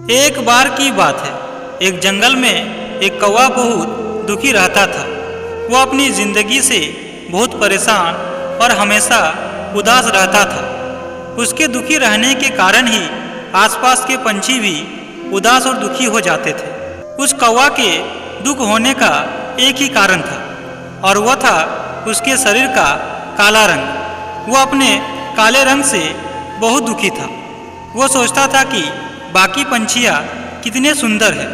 एक बार की बात है, एक जंगल में एक कौवा बहुत दुखी रहता था। वह अपनी जिंदगी से बहुत परेशान और हमेशा उदास रहता था। उसके दुखी रहने के कारण ही आसपास के पंछी भी उदास और दुखी हो जाते थे। उस कौवा के दुख होने का एक ही कारण था और वह था उसके शरीर का काला रंग। वह अपने काले रंग से बहुत दुखी था। वह सोचता था कि बाकी पंछियाँ कितने सुंदर हैं,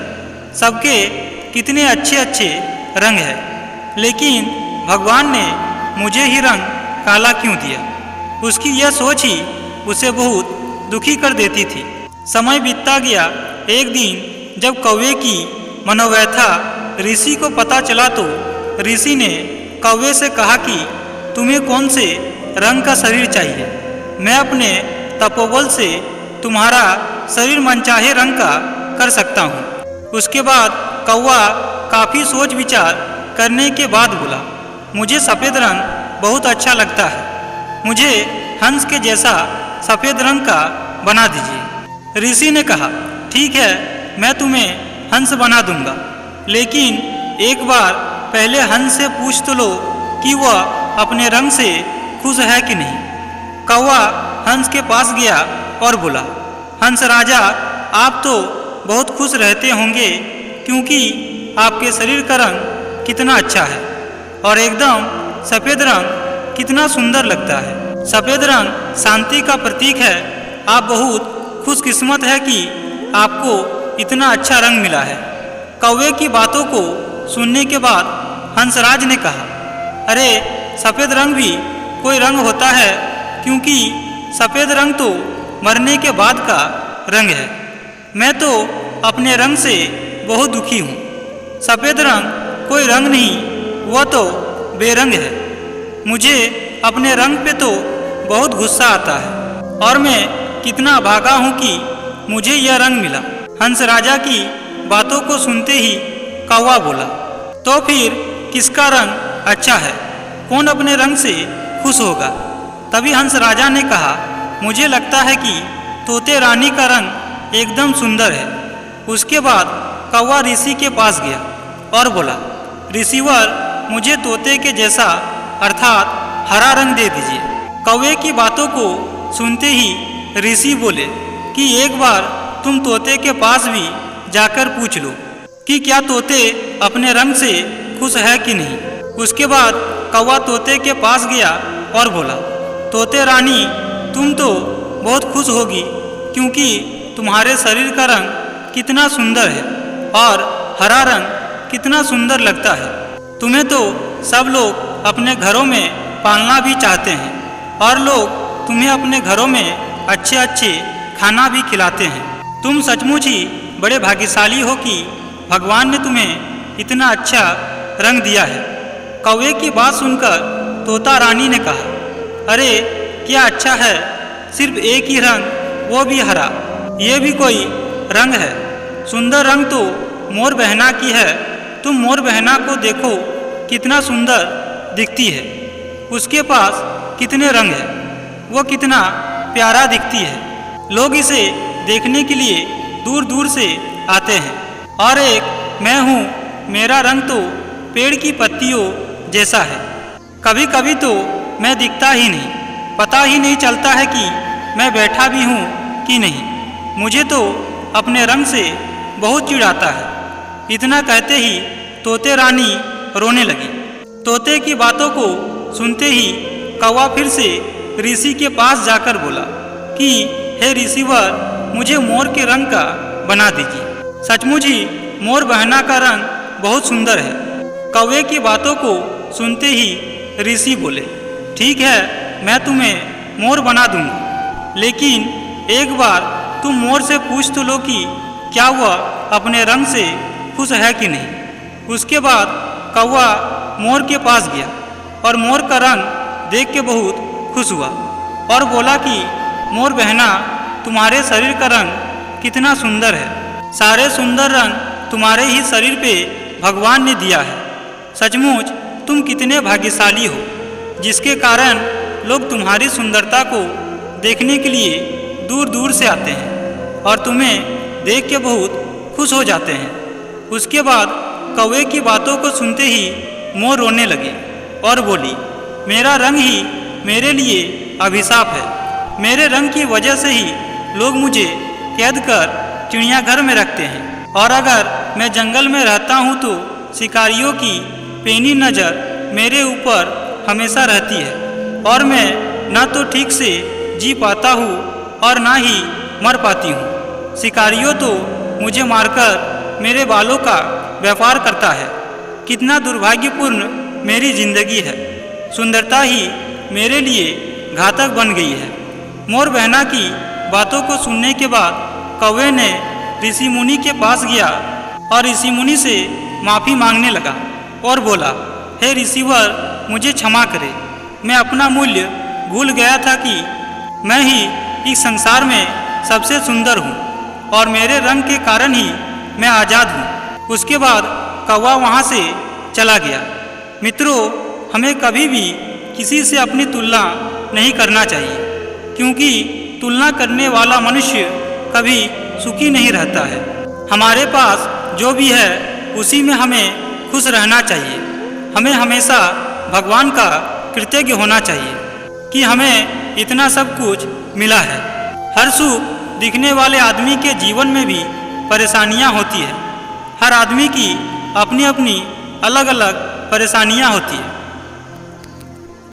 सबके कितने अच्छे अच्छे रंग हैं, लेकिन भगवान ने मुझे ही रंग काला क्यों दिया। उसकी यह सोच ही उसे बहुत दुखी कर देती थी। समय बीतता गया। एक दिन जब कौवे की मनोव्यथा ऋषि को पता चला तो ऋषि ने कौवे से कहा कि तुम्हें कौन से रंग का शरीर चाहिए। मैं अपने तपोबल से तुम्हारा शरीर मनचाहे रंग का कर सकता हूँ। उसके बाद कौवा काफ़ी सोच विचार करने के बाद बोला, मुझे सफ़ेद रंग बहुत अच्छा लगता है। मुझे हंस के जैसा सफ़ेद रंग का बना दीजिए। ऋषि ने कहा, ठीक है, मैं तुम्हें हंस बना दूंगा, लेकिन एक बार पहले हंस से पूछ तो लो कि वह अपने रंग से खुश है कि नहीं। कौवा हंस के पास गया और बोला, हंस राजा, आप तो बहुत खुश रहते होंगे क्योंकि आपके शरीर का रंग कितना अच्छा है और एकदम सफ़ेद रंग कितना सुंदर लगता है। सफ़ेद रंग शांति का प्रतीक है। आप बहुत खुशकिस्मत है कि आपको इतना अच्छा रंग मिला है। कौवे की बातों को सुनने के बाद हंसराज ने कहा, अरे सफ़ेद रंग भी कोई रंग होता है, क्योंकि सफ़ेद रंग तो मरने के बाद का रंग है। मैं तो अपने रंग से बहुत दुखी हूँ। सफ़ेद रंग कोई रंग नहीं, वह तो बेरंग है। मुझे अपने रंग पे तो बहुत गुस्सा आता है और मैं कितना भागा हूँ कि मुझे यह रंग मिला। हंस राजा की बातों को सुनते ही कौवा बोला, तो फिर किसका रंग अच्छा है? कौन अपने रंग से खुश होगा? तभी हंस राजा ने कहा, मुझे लगता है कि तोते रानी का रंग एकदम सुंदर है। उसके बाद कौवा ऋषि के पास गया और बोला, ऋषिवर, मुझे तोते के जैसा अर्थात हरा रंग दे दीजिए। कौवे की बातों को सुनते ही ऋषि बोले कि एक बार तुम तोते के पास भी जाकर पूछ लो कि क्या तोते अपने रंग से खुश है कि नहीं। उसके बाद कौवा तोते के पास गया और बोला, तोते रानी, तुम तो बहुत खुश होगी क्योंकि तुम्हारे शरीर का रंग कितना सुंदर है और हरा रंग कितना सुंदर लगता है। तुम्हें तो सब लोग अपने घरों में पालना भी चाहते हैं और लोग तुम्हें अपने घरों में अच्छे अच्छे खाना भी खिलाते हैं। तुम सचमुच ही बड़े भाग्यशाली हो कि भगवान ने तुम्हें इतना अच्छा रंग दिया है। कौवे की बात सुनकर तोता रानी ने कहा, अरे क्या अच्छा है, सिर्फ एक ही रंग, वो भी हरा। ये भी कोई रंग है? सुंदर रंग तो मोर बहना की है। तुम मोर बहना को देखो, कितना सुंदर दिखती है। उसके पास कितने रंग है, वो कितना प्यारा दिखती है। लोग इसे देखने के लिए दूर दूर से आते हैं। और एक मैं हूँ, मेरा रंग तो पेड़ की पत्तियों जैसा है। कभी कभी तो मैं दिखता ही नहीं, पता ही नहीं चलता है कि मैं बैठा भी हूँ कि नहीं। मुझे तो अपने रंग से बहुत चिढ़ आता है। इतना कहते ही तोते रानी रोने लगी। तोते की बातों को सुनते ही कौवा फिर से ऋषि के पास जाकर बोला कि हे ऋषिवर, मुझे मोर के रंग का बना दीजिए। सचमुच ही मोर बहना का रंग बहुत सुंदर है। कौवे की बातों को सुनते ही ऋषि बोले, ठीक है, मैं तुम्हें मोर बना दूंगा, लेकिन एक बार तुम मोर से पूछ तो लो कि क्या वह अपने रंग से खुश है कि नहीं। उसके बाद कौवा मोर के पास गया और मोर का रंग देख के बहुत खुश हुआ और बोला कि मोर बहना, तुम्हारे शरीर का रंग कितना सुंदर है। सारे सुंदर रंग तुम्हारे ही शरीर पे भगवान ने दिया है। सचमुच तुम कितने भाग्यशाली हो, जिसके कारण लोग तुम्हारी सुंदरता को देखने के लिए दूर दूर से आते हैं और तुम्हें देख के बहुत खुश हो जाते हैं। उसके बाद कौवे की बातों को सुनते ही मोर रोने लगे और बोली, मेरा रंग ही मेरे लिए अभिशाप है। मेरे रंग की वजह से ही लोग मुझे कैद कर चिड़ियाघर में रखते हैं, और अगर मैं जंगल में रहता हूँ तो शिकारियों की पैनी नज़र मेरे ऊपर हमेशा रहती है, और मैं न तो ठीक से जी पाता हूँ और ना ही मर पाती हूँ। शिकारियों तो मुझे मारकर मेरे बालों का व्यापार करता है। कितना दुर्भाग्यपूर्ण मेरी जिंदगी है। सुंदरता ही मेरे लिए घातक बन गई है। मोर बहना की बातों को सुनने के बाद कौवे ने ऋषि मुनि के पास गया और ऋषि मुनि से माफ़ी मांगने लगा और बोला, हे ऋषिवर, मुझे क्षमा करें। मैं अपना मूल्य भूल गया था कि मैं ही इस संसार में सबसे सुंदर हूँ और मेरे रंग के कारण ही मैं आज़ाद हूँ। उसके बाद कौवा वहाँ से चला गया। मित्रों, हमें कभी भी किसी से अपनी तुलना नहीं करना चाहिए, क्योंकि तुलना करने वाला मनुष्य कभी सुखी नहीं रहता है। हमारे पास जो भी है उसी में हमें खुश रहना चाहिए। हमें हमेशा भगवान का कृतज्ञ होना चाहिए कि हमें इतना सब कुछ मिला है। हर सुख दिखने वाले आदमी के जीवन में भी परेशानियां होती है। हर आदमी की अपनी अपनी अलग अलग परेशानियां होती है।